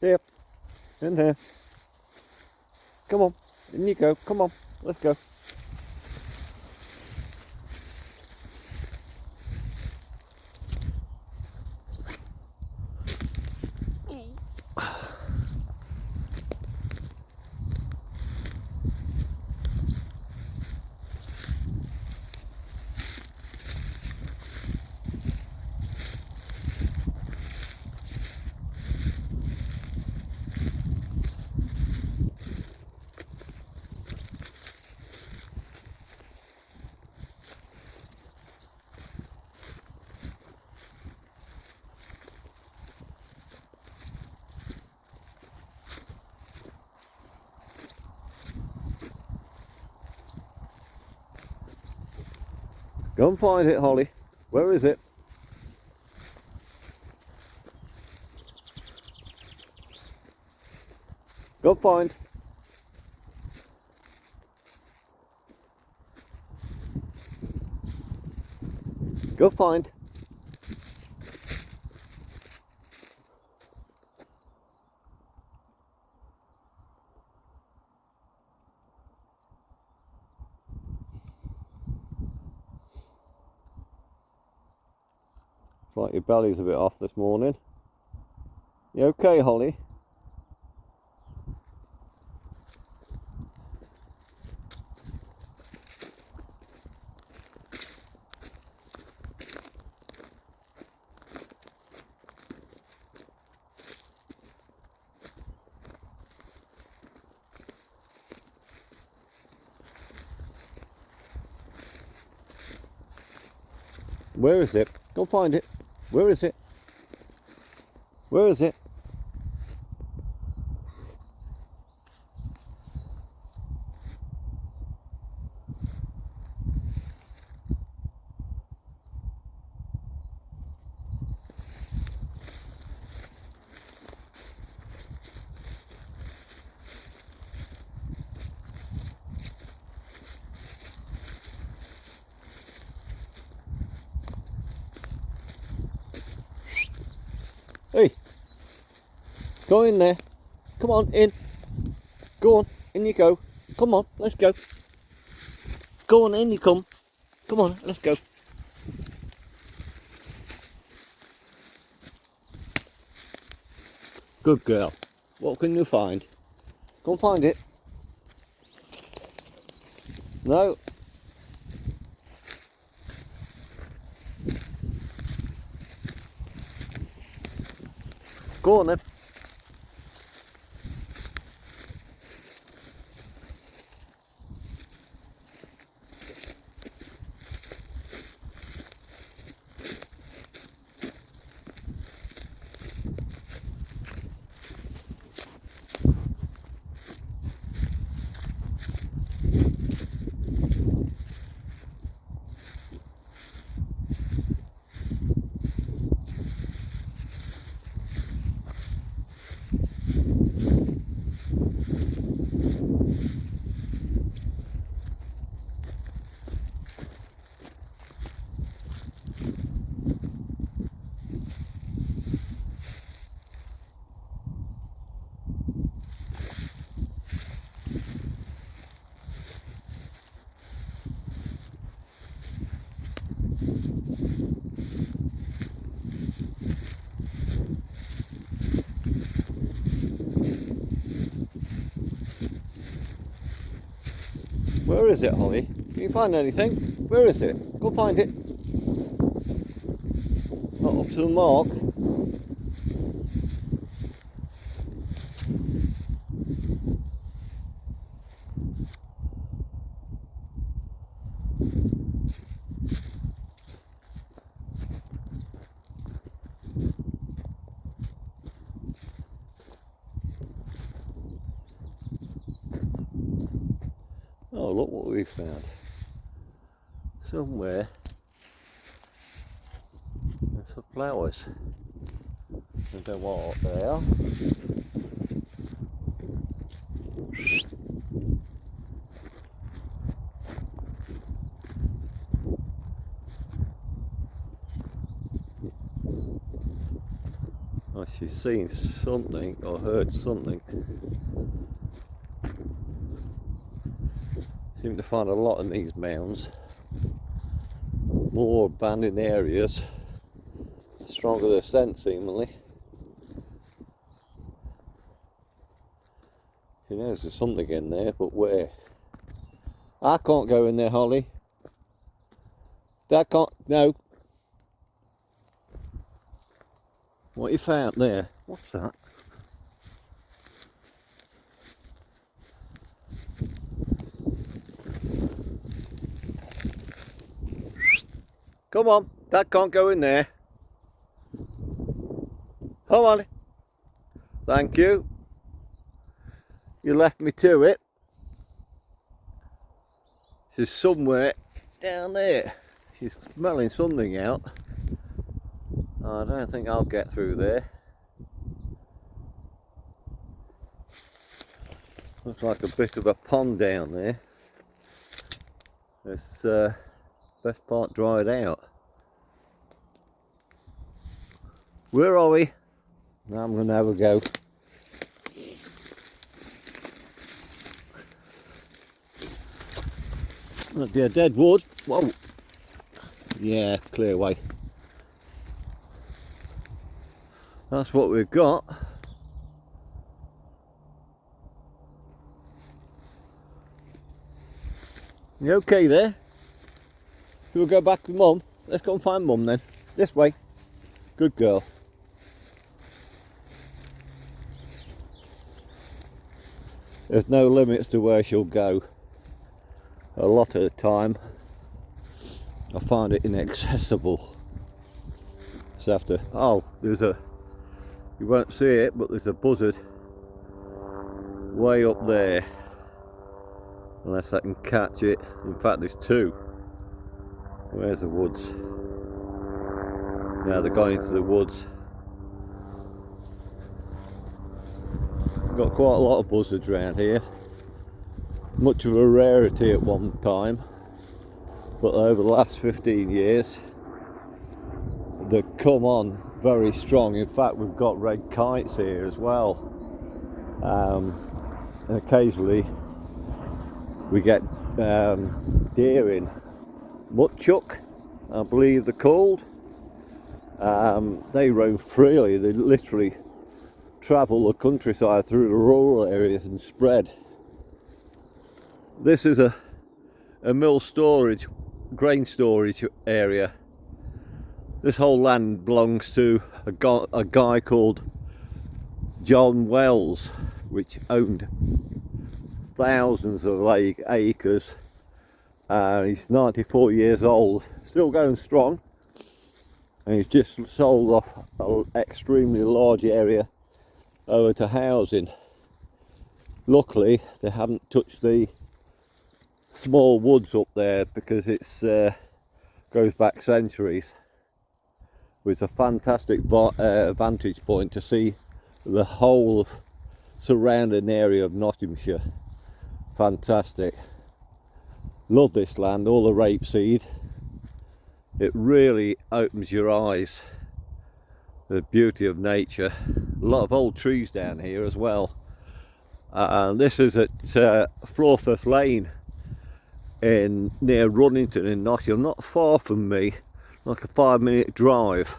Here. In here. Come on. In you go. Come on. Let's go. Go and find it, Hollie. Where is it? Go find. Go find. It's like your belly's a bit off this morning. You okay, Hollie? Where is it? Go find it. Where is it? Where is it? Hey, go in there. Come on, in. Go on, in you go. Come on, let's go. Go on, in you come. Come on, let's go. Good girl. What can you find? Go and find it. No. Go on then. Where is it, Hollie? Can you find anything? Where is it? Go find it. Not up to the mark. Oh, look what we found. Somewhere there's some flowers. I don't know what they are. Oh, she's seen something or heard something. Seem to find a lot in these mounds. More abandoned areas, stronger the scent seemingly. She knows there's something in there, but where? I can't go in there, Hollie. That can't, no. What you found there? What's that? Come on, that can't go in there. Come on. Thank you. You left me to it. She's somewhere down there. She's smelling something out. I don't think I'll get through there. Looks like a bit of a pond down there. It's best part dried out. Where are we? Now I'm going to have a go. Oh dear, dead wood. Whoa. Yeah, clear away. That's what we've got. You okay there? We'll go back with Mum. Let's go and find Mum then. This way. Good girl. There's no limits to where she'll go. A lot of the time I find it inaccessible. So after, oh, there's a, you won't see it, but there's a buzzard way up there. Unless I can catch it. In fact, there's two. Where's the woods? Now they're going into the woods. Got quite a lot of buzzards around here. Much of a rarity at one time, but over the last 15 years they've come on very strong. In fact, we've got red kites here as well, and occasionally we get deer in. Mutchuck, I believe they're called. They roam freely. They literally travel the countryside through the rural areas and spread. This is a mill storage, grain storage area. This whole land belongs to a guy called John Wells, which owned thousands of acres. He's 94 years old, still going strong, and he's just sold off an extremely large area over to housing. Luckily, they haven't touched the small woods up there because it's goes back centuries. With a fantastic vantage point to see the whole surrounding area of Nottinghamshire. Fantastic. Love this land, all the rapeseed. It really opens your eyes. The beauty of nature. A lot of old trees down here as well. This is at Florforth Lane near Runnington in Nottingham, not far from me, like a 5-minute drive.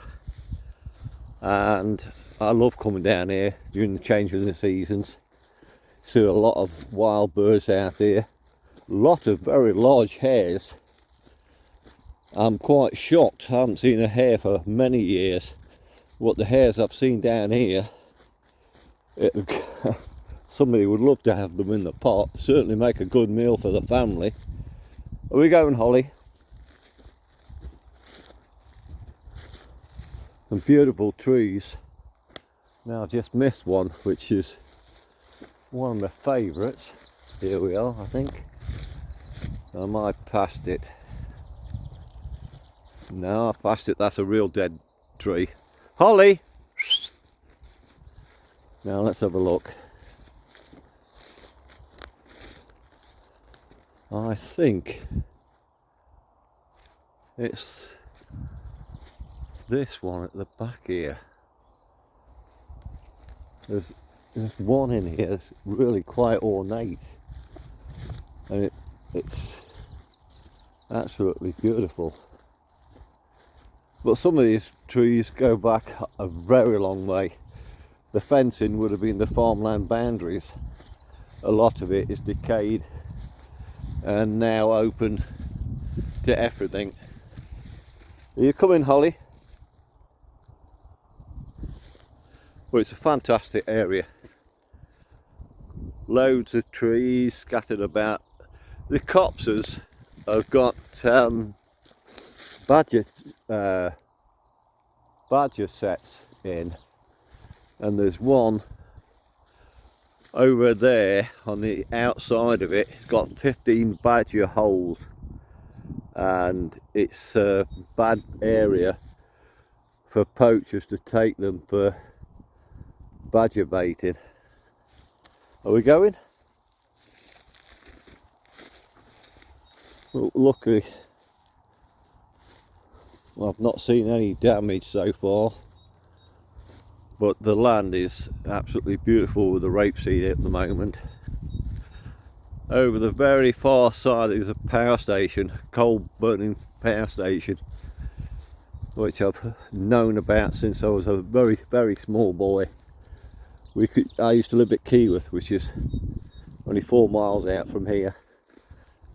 And I love coming down here during the change of the seasons. See a lot of wild birds out here, a lot of very large hares. I'm quite shocked, I haven't seen a hare for many years. What the hares I've seen down here, somebody would love to have them in the pot. Certainly make a good meal for the family. Are we going, Hollie? Some beautiful trees. Now I've just missed one, which is one of my favourites. Here we are, I think. I might have passed it. No, I passed it. That's a real dead tree. Hollie! Now let's have a look. I think it's this one at the back here. There's one in here that's really quite ornate, and it's absolutely beautiful. But some of these trees go back a very long way. The fencing would have been the farmland boundaries. A lot of it is decayed and now open to everything. Are you coming, Hollie? Well, it's a fantastic area. Loads of trees scattered about. The copses have got badger sets in, and there's one over there on the outside of it. It's got 15 badger holes, and it's a bad area for poachers to take them for badger baiting. Are we going? Well, luckily I've not seen any damage so far, but the land is absolutely beautiful with the rapeseed at the moment. Over the very far side is a power station, coal burning power station, which I've known about since I was a very, very small boy. I used to live at Keyworth, which is only 4 miles out from here,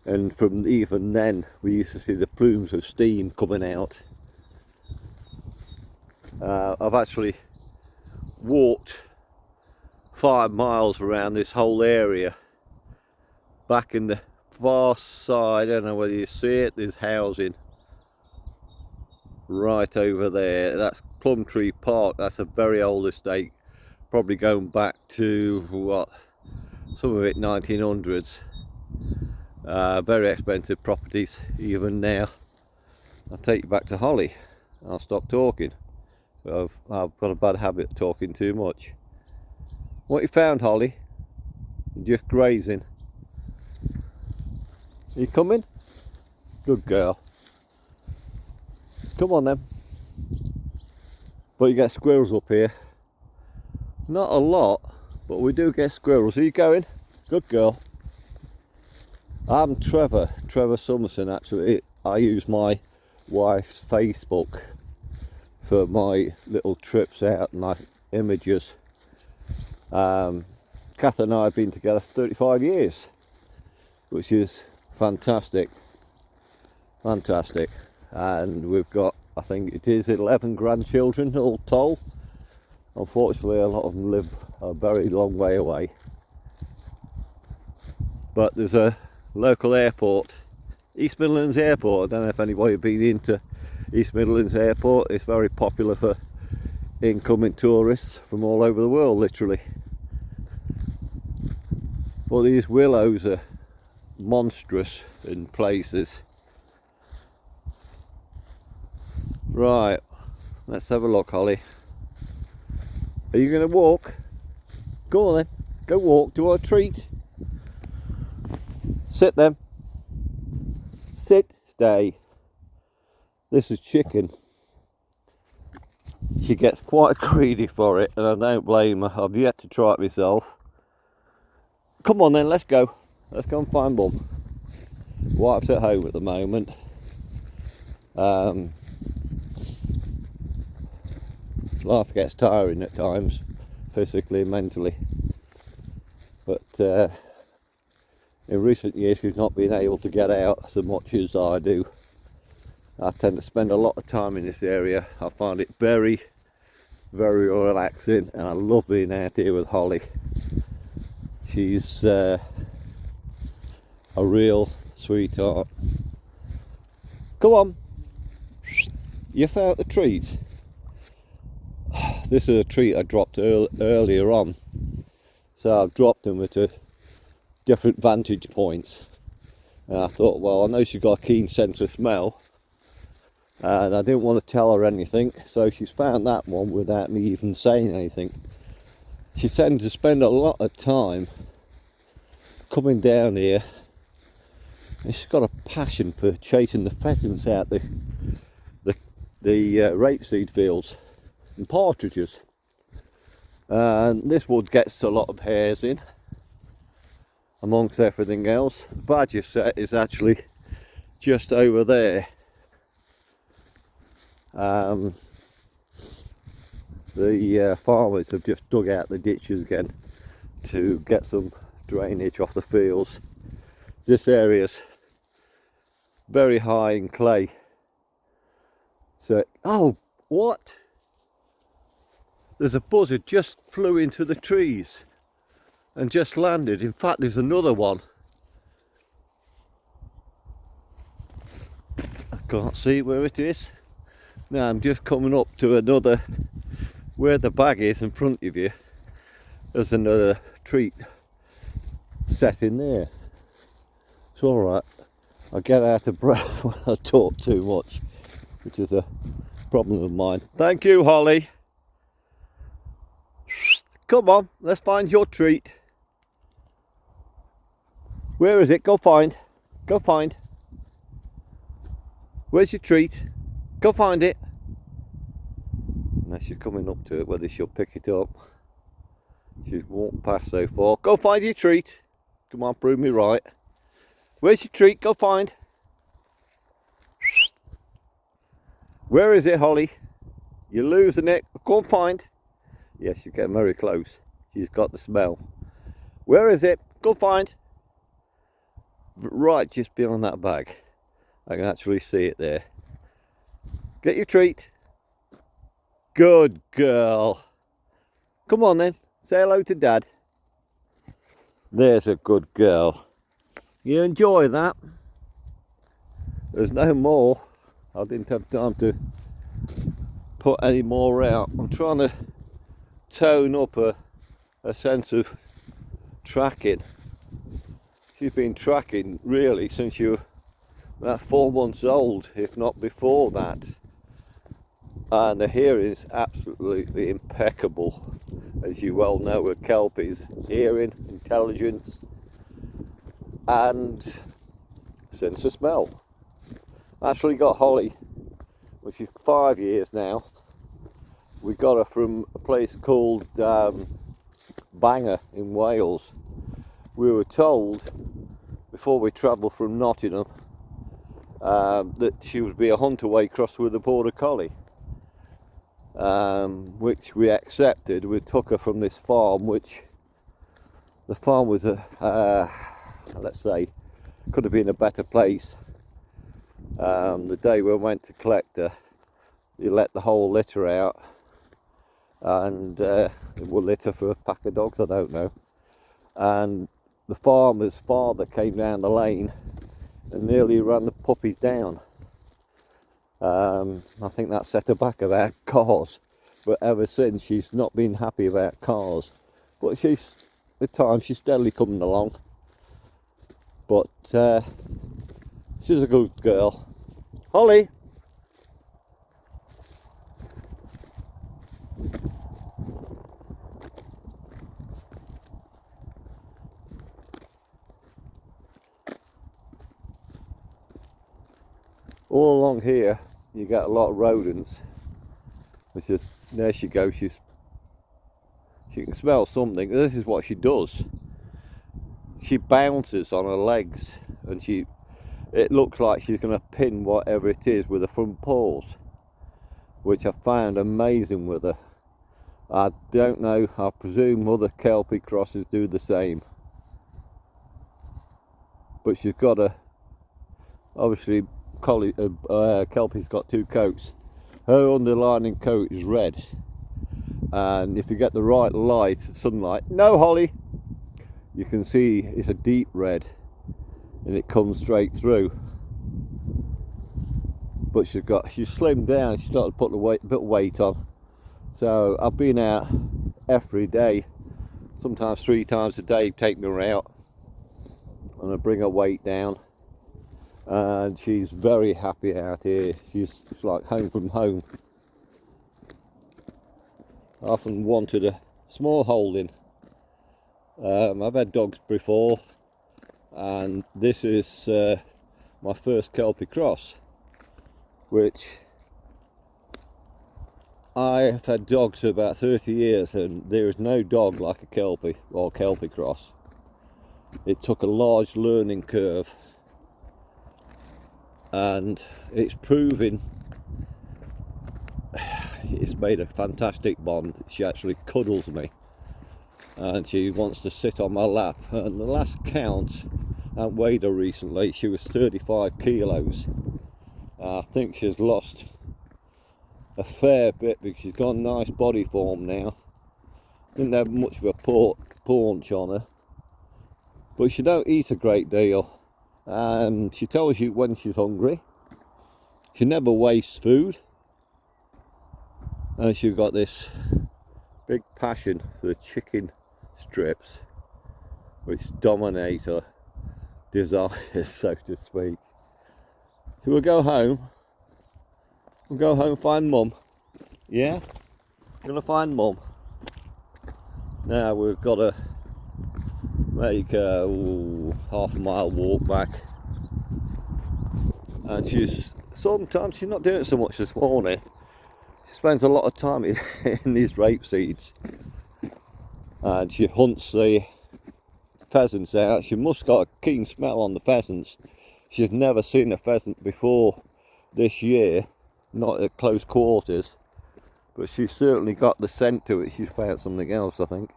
and from even then we used to see the plumes of steam coming out. I've actually walked 5 miles around this whole area. Back in the far side, I don't know whether you see it, there's housing right over there. That's Plumtree Park. That's a very old estate, probably going back to what, some of it 1900s. Very expensive properties even now. I'll take you back to Hollie. I'll stop talking. I've got a bad habit of talking too much. What you found, Hollie? Just grazing. Are you coming? Good girl. Come on then. But you get squirrels up here. Not a lot, but we do get squirrels. Are you going? Good girl. I'm Trevor Summerson actually. I use my wife's Facebook for my little trips out and my images. Kath and I have been together for 35 years, which is fantastic, and we've got, I think it is 11 grandchildren all told. Unfortunately, a lot of them live a very long way away, but there's a local airport, East Midlands Airport. I don't know if anybody has been into East Midlands Airport. It's very popular for incoming tourists from all over the world, literally. But these willows are monstrous in places. Right, let's have a look, Hollie. Are you going to walk? Go on then, go walk. Do you want a treat? Sit then. Sit, stay. This is chicken. She gets quite greedy for it, and I don't blame her. I've yet to try it myself. Come on then, let's go. Let's go and find Mum. Wife's at home at the moment. Life gets tiring at times, physically and mentally. But in recent years she's not been able to get out so much as I do. I tend to spend a lot of time in this area. I find it very, very relaxing, and I love being out here with Hollie. She's a real sweetheart. Come on, you found the treat. This is a treat I dropped earlier on, so I've dropped them at a different vantage points, and I thought, well, I know she's got a keen sense of smell, and I didn't want to tell her anything, so she's found that one without me even saying anything. She tends to spend a lot of time coming down here, and she's got a passion for chasing the pheasants out the rapeseed fields and partridges. And this wood gets a lot of hares in, amongst everything else. The badger set is actually just over there. The farmers have just dug out the ditches again to get some drainage off the fields. This area's very high in clay. So, oh, what? There's a buzzard just flew into the trees and just landed. In fact, there's another one. I can't see where it is. Now I'm just coming up to another, where the bag is in front of you. There's another treat set in there. It's alright. I get out of breath when I talk too much, which is a problem of mine. Thank you, Hollie. Come on, let's find your treat. Where is it? Go find. Go find. Where's your treat? Go find it. Now she's coming up to it, whether she'll pick it up. She's walked past so far. Go find your treat. Come on, prove me right. Where's your treat? Go find. Where is it, Hollie? You're losing it. Go and find. Yes, she's getting very close. She's got the smell. Where is it? Go find. Right just behind that bag. I can actually see it there. Get your treat. Good girl. Come on then. Say hello to Dad. There's a good girl. You enjoy that? There's no more. I didn't have time to put any more out. I'm trying to tone up a sense of tracking. She's been tracking really since you were about 4 months old, if not before that. And the hearing is absolutely impeccable, as you well know with Kelpies. Hearing, intelligence, and sense of smell. Actually got Hollie, which is 5 years now. We got her from a place called Bangor in Wales. We were told before we travelled from Nottingham that she would be a huntaway cross with a Border Collie, which we accepted. We took her from this farm, which the farm was let's say, could have been a better place. The day we went to collect her, you let the whole litter out, and it will litter for a pack of dogs, I don't know. And the farmer's father came down the lane and nearly ran the puppies down. I think that set her back about cars, but ever since she's not been happy about cars. But she's, with time, she's steadily coming along. But she's a good girl. Hollie! All along here you get a lot of rodents. It's just, there she goes, she can smell something. This is what she does. She bounces on her legs, and it looks like she's going to pin whatever it is with her front paws, which I found amazing with her. I don't know, I presume other Kelpie crosses do the same. But she's got obviously Kelpie's got 2 coats. Her underlining coat is red, and if you get the right light, sunlight, no Hollie, you can see it's a deep red and it comes straight through. But she's slimmed down. She started putting a bit of weight on. So I've been out every day, sometimes 3 times a day, taking her out, and I bring her weight down. And she's very happy out here. It's like home from home. I often wanted a small holding. I've had dogs before, and this is my first Kelpie cross, which I've had dogs for about 30 years and there is no dog like a Kelpie or Kelpie cross. It took a large learning curve and it's proven it's made a fantastic bond. She actually cuddles me and she wants to sit on my lap, and the last count I weighed her recently, she was 35 kilos. I think she's lost a fair bit because she's got a nice body form now. Didn't have much of a paunch on her, but she don't eat a great deal. She tells you when she's hungry. She never wastes food, and she's got this big passion for the chicken strips, which dominate her desires, so to speak. So we'll go home. We'll go home, find Mum. Yeah? Gonna find Mum. Now we've got to make a half a mile walk back. And sometimes she's not doing it so much this morning. She spends a lot of time in these rapeseeds. And she hunts the pheasants out. She must got a keen smell on the pheasants. She's never seen a pheasant before this year. Not at close quarters, but she's certainly got the scent to it. She's found something else, I think.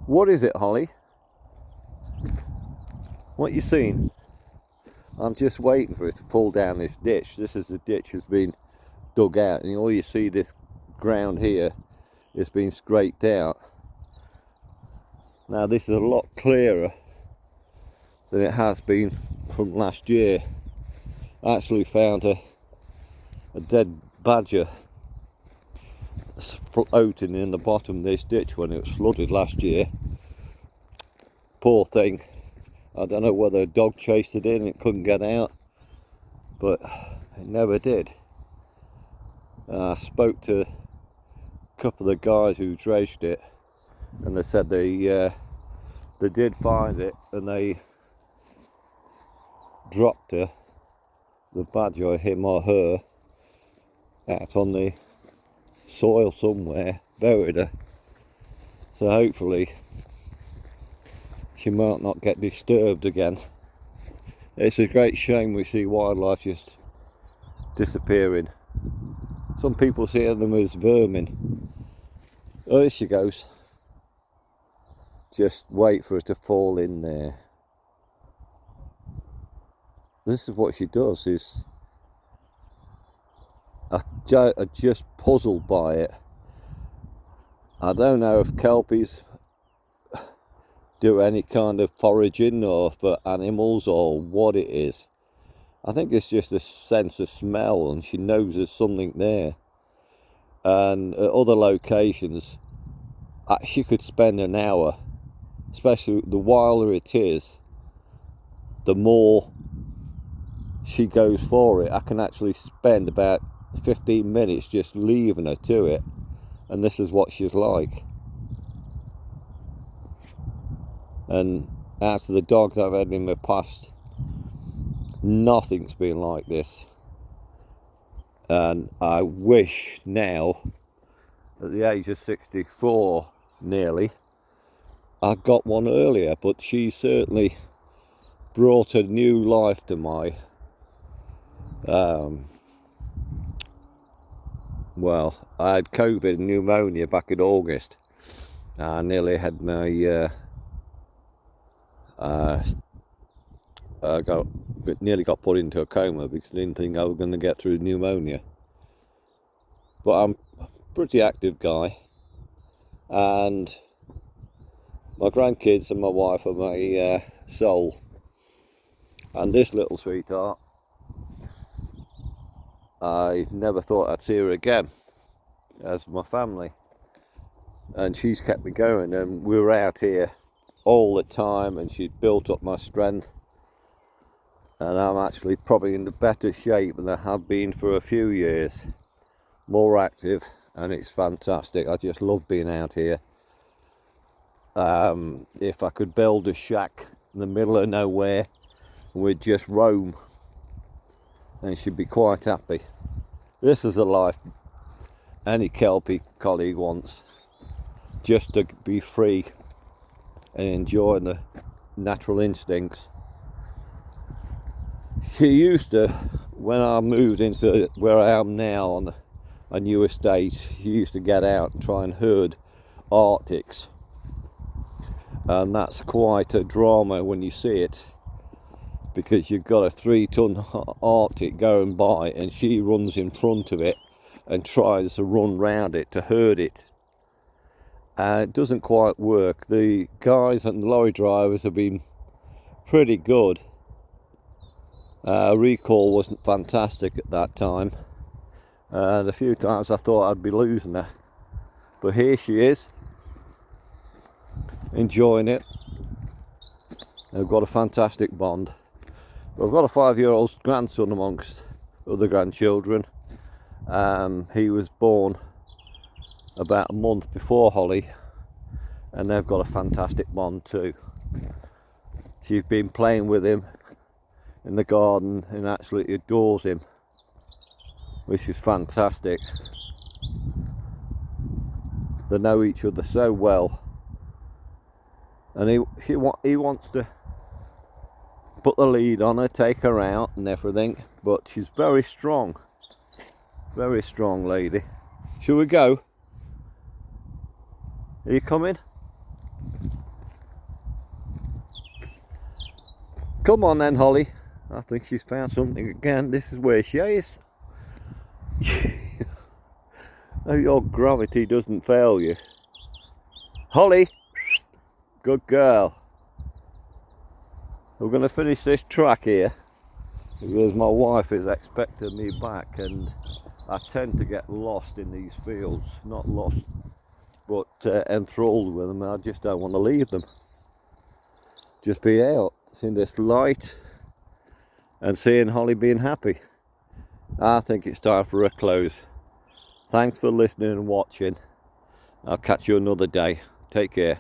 What is it, Hollie? What you seen? I'm just waiting for it to fall down this ditch. This is the ditch that's been dug out, and all you see, this ground here is being scraped out. Now this is a lot clearer than it has been from last year. I actually found a dead badger floating in the bottom of this ditch when it was flooded last year. Poor thing. I don't know whether a dog chased it in and it couldn't get out, but it never did. I spoke to a couple of the guys who dredged it, and they said they did find it and they dropped her, the badger, him or her, out on the soil somewhere, buried her. So hopefully she might not get disturbed again. It's a great shame we see wildlife just disappearing. Some people see them as vermin. Oh, there she goes. Just wait for her to fall in there. This is what she does, is I'm just puzzled by it. I don't know if Kelpies do any kind of foraging or for animals or what it is. I think it's just a sense of smell, and she knows there's something there. And at other locations, she could spend an hour, especially the wilder it is, the more she goes for it. I can actually spend about 15 minutes just leaving her to it, and this is what she's like. And out of the dogs I've had in the past, nothing's been like this. And I wish now, at the age of 64 nearly, I got one earlier, but she certainly brought a new life to my well, I had COVID and pneumonia back in August. I nearly had my nearly got put into a coma because I didn't think I was going to get through pneumonia. But I'm a pretty active guy, and my grandkids and my wife are my soul. And this little sweetheart, I never thought I'd see her again as my family, and she's kept me going, and we were out here all the time, and she's built up my strength, and I'm actually probably in the better shape than I have been for a few years, more active, and it's fantastic. I just love being out here. If I could build a shack in the middle of nowhere, we'd just roam, and she'd be quite happy. This is the life any Kelpie collie wants, just to be free and enjoy the natural instincts. She used to, when I moved into where I am now on a new estate, she used to get out and try and herd Arctics, and that's quite a drama when you see it, because you've got a 3-ton Arctic going by and she runs in front of it and tries to run round it to herd it, and it doesn't quite work. The guys and the lorry drivers have been pretty good. Recall wasn't fantastic at that time, and a few times I thought I'd be losing her, but here she is, enjoying it. They've got a fantastic bond. I've got a 5-year-old grandson amongst other grandchildren. He was born about a month before Hollie, and they've got a fantastic bond too. She's been playing with him in the garden and absolutely adores him, which is fantastic. They know each other so well, and he wants to put the lead on her, take her out and everything, but she's very strong lady. Shall we go? Are you coming? Come on then, Hollie. I think she's found something again. This is where she is. Oh, your gravity doesn't fail you. Hollie, good girl. We're going to finish this track here because my wife is expecting me back, and I tend to get lost in these fields. Not lost, but enthralled with them. I just don't want to leave them. Just be out, seeing this light and seeing Hollie being happy. I think it's time for a close. Thanks for listening and watching. I'll catch you another day. Take care.